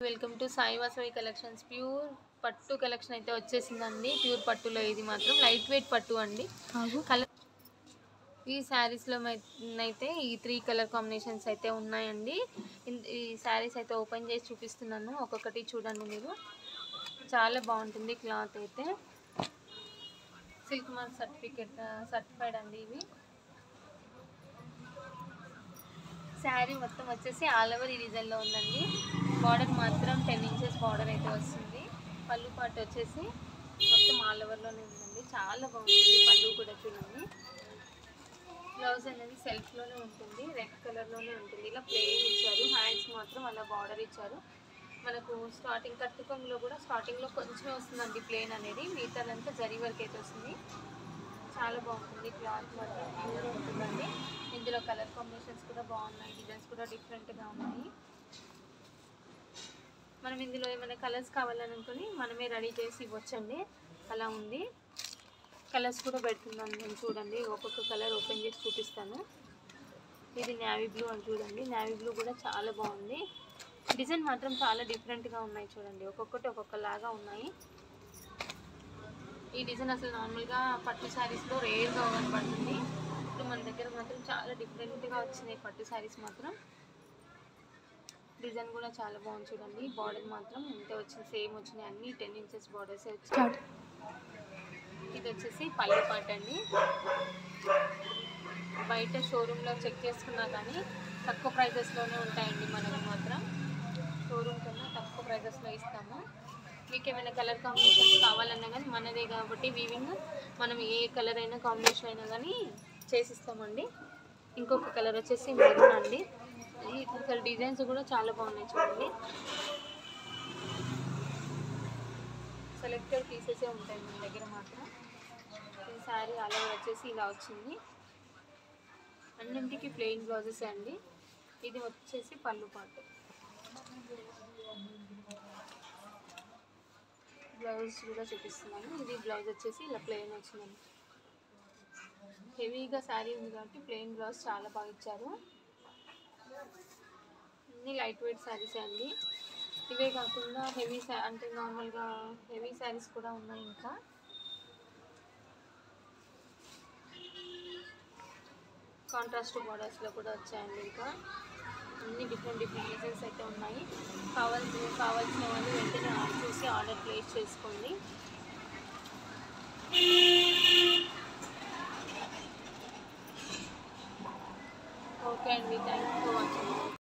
Welcome to Sai Vasavi collections. Pure పట్టు collection అయితే వచ్చేసిందండి. ప్యూర్ పట్టులో ఇది మాత్రం లైట్ వెయిట్ పట్టు అండి. ఈ శారీస్లో అయితే ఈ 3 కలర్ కాంబినేషన్స్ అయితే ఉన్నాయండి. ఈ శారీస్ అయితే ఓపెన్ చేసి చూపిస్తున్నాను, ఒక్కొక్కటి చూడండి మీరు. చాలా బాగుంటుంది క్లాత్ అయితే. సిల్క్ మార్క్ సర్టిఫైడ్ అండి ఇవి. శారీ మొత్తం వచ్చేసి ఆల్ ఓవర్ ఈ డిజైన్లో ఉందండి. బార్డర్ మాత్రం 10 ఇంచెస్ బార్డర్ అయితే వస్తుంది. పళ్ళు పాటు వచ్చేసి మొత్తం ఆల్ ఓవర్లోనే ఉందండి. చాలా బాగుంటుంది పళ్ళు కూడా చూడండి. బ్లౌజ్ అనేది సెల్ఫ్లోనే ఉంటుంది, రెడ్ కలర్లోనే ఉంటుంది. ఇలా ప్లెయిన్ ఇచ్చారు. హ్యాండ్స్ మాత్రం అలా బార్డర్ ఇచ్చారు. మనకు స్టార్టింగ్ కట్టుకొంగులో కూడా స్టార్టింగ్లో కొంచెమే వస్తుందండి ప్లెయిన్ అనేది, మిగతాదంతా జరీ వర్క్ అయితే వస్తుంది. చాలా బాగుంటుంది క్లాత్ మాత్రం ప్యూర్ ఉంటుందండి. ఇందులో కలర్ కాంబినేషన్స్ కూడా బాగున్నాయి, డిజైన్స్ కూడా డిఫరెంట్గా ఉన్నాయి. మనం ఇందులో ఏమైనా కలర్స్ కావాలనుకుని మనమే రెడీ చేసి ఇవ్వచ్చండి, అలా ఉంది. కలర్స్ కూడా పెడుతున్నాను నేను, చూడండి. ఒక్కొక్క కలర్ ఓపెన్ చేసి చూపిస్తాను. ఇది నేవీ బ్లూ అని చూడండి. నేవీ బ్లూ కూడా చాలా బాగుంది. డిజైన్ మాత్రం చాలా డిఫరెంట్గా ఉన్నాయి చూడండి. ఒక్కొక్కటి ఒక్కొక్కలాగా ఉన్నాయి. ఈ డిజైన్ అసలు నార్మల్గా పట్టు శారీస్లో రేర్గా కనపడుతుంది. ఇప్పుడు మన దగ్గర మాత్రం చాలా డిఫరెంట్గా వచ్చినాయి పట్టు శారీస్ మాత్రం. డిజైన్ కూడా చాలా బాగుంది చూడండి. బార్డర్ మాత్రం ఇంతే వచ్చింది, సేమ్ వచ్చినాయి అన్ని 10 ఇంచెస్ బార్డర్సే వచ్చాయి. ఇది వచ్చేసి పళ్ళు పాట అండి. బయట షోరూంలో చెక్ చేసుకున్నా కానీ తక్కువ ప్రైజెస్లోనే ఉంటాయండి. మనకు మాత్రం షోరూమ్ కన్నా తక్కువ ప్రైజెస్లో ఇస్తాము. మీకు ఏమైనా కలర్ కాంబినేషన్స్ కావాలన్నా కానీ మనదే కాబట్టి వీవింగ్, మనం ఏ కలర్ అయినా కాంబినేషన్ అయినా కానీ చేసిస్తామండి. ఇంకొక కలర్ వచ్చేసి మెరూన్ అండి. ఇక్కడ డిజైన్స్ కూడా చాలా బాగున్నాయి చూడండి. సెలెక్టెడ్ పీసెసే ఉంటాయి మన దగ్గర మాత్రం. ఈ శారీ అలా వచ్చేసి ఇలా వచ్చింది. అన్నింటికి ప్లెయిన్ బ్లౌజెస్ అండి. ఇది వచ్చేసి పళ్ళు పాటు. బ్లౌజ్ కూడా చూపిస్తున్నాను. ఇది బ్లౌజ్ వచ్చేసి ఇలా ప్లెయిన్ వచ్చిందండి. హెవీగా శారీ ఉంది కాబట్టి ప్లెయిన్ బ్లౌజ్ చాలా బాగా ఇచ్చారు. అన్నీ లైట్ వెయిట్ శారీస్ అండి. ఇవే కాకుండా హెవీ అంటే నార్మల్గా హెవీ శారీస్ కూడా ఉన్నాయి. ఇంకా కాంట్రాస్ట్ బార్డర్స్లో కూడా వచ్చాయండి. ఇంకా అన్ని డిఫరెంట్ డిజైన్స్ అయితే ఉన్నాయి. కావాల్సిన వాళ్ళు వెంటనే చూసి ఆర్డర్ ప్లేస్ చేసుకోండి. ఓకే అండి, థ్యాంక్ యూ ఫర్ వాచింగ్.